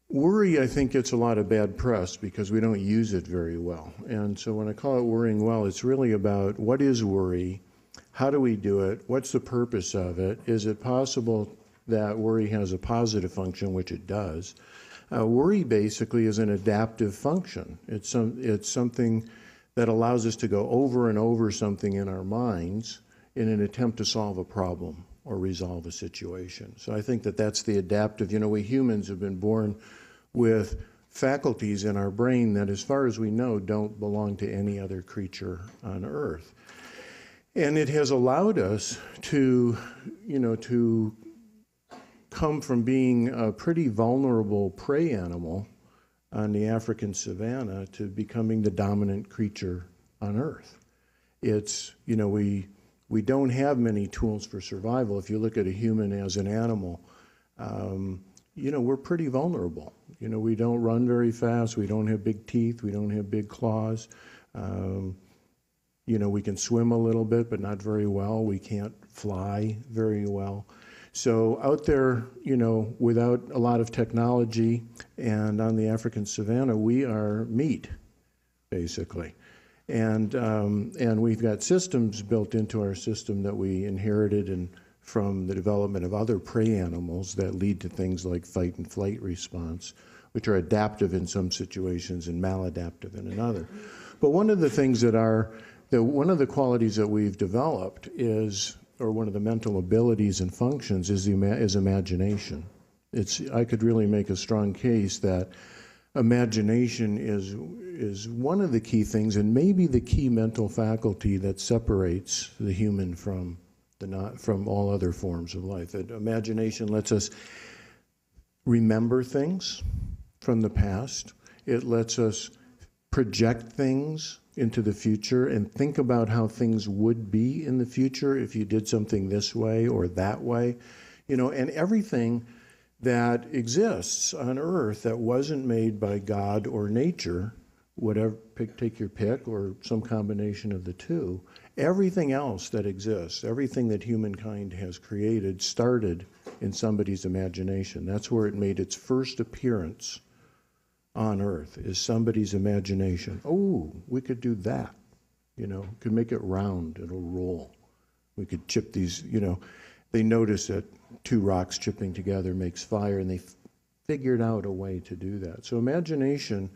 Worry, I think, gets a lot of bad press because we don't use it very well. And so when I call it worrying well, it's really about what is worry, how do we do it, what's the purpose of it, is it possible that worry has a positive function, which it does. Worry basically is an adaptive function. It's something that allows us to go over and over something in our minds in an attempt to solve a problem or resolve a situation. So I think that that's the adaptive. You know, we humans have been born with faculties in our brain that, as far as we know, don't belong to any other creature on Earth. And it has allowed us to, to come from being a pretty vulnerable prey animal on the African savanna to becoming the dominant creature on Earth. It's, we don't have many tools for survival. If you look at a human as an animal, we're pretty vulnerable. We don't run very fast. We don't have big teeth. We don't have big claws. We can swim a little bit, but not very well. We can't fly very well. So out there, without a lot of technology and on the African savanna, we are meat, basically. And we've got systems built into our system that we inherited from the development of other prey animals that lead to things like fight and flight response, which are adaptive in some situations and maladaptive in another. But one of the things one of the qualities that we've developed or one of the mental abilities and functions is imagination. I could really make a strong case that imagination is one of the key things, and maybe the key mental faculty that separates the human from all other forms of life. Imagination lets us remember things from the past. It lets us project things into the future and think about how things would be in the future if you did something this way or that way. And everything that exists on Earth that wasn't made by God or nature, whatever, take your pick, or some combination of the two, everything else that exists, everything that humankind has created started in somebody's imagination. That's where it made its first appearance on Earth, is somebody's imagination. Oh, we could do that. Could make it round, it'll roll. We could chip these, they noticed that two rocks chipping together makes fire, and they figured out a way to do that. So imagination,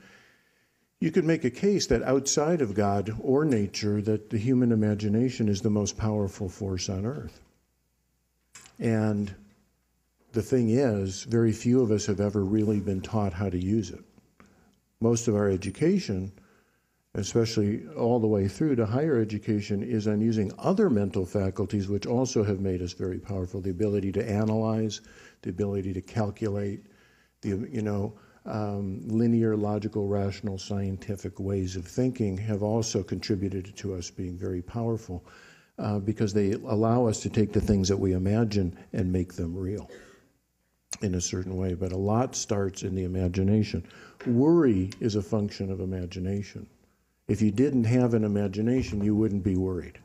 you could make a case that outside of God or nature, that the human imagination is the most powerful force on Earth. And the thing is, very few of us have ever really been taught how to use it. Most of our education, especially all the way through to higher education, is on using other mental faculties which also have made us very powerful. The ability to analyze, the ability to calculate, linear, logical, rational, scientific ways of thinking have also contributed to us being very powerful because they allow us to take the things that we imagine and make them real in a certain way. But a lot starts in the imagination. Worry is a function of imagination. If you didn't have an imagination, you wouldn't be worried.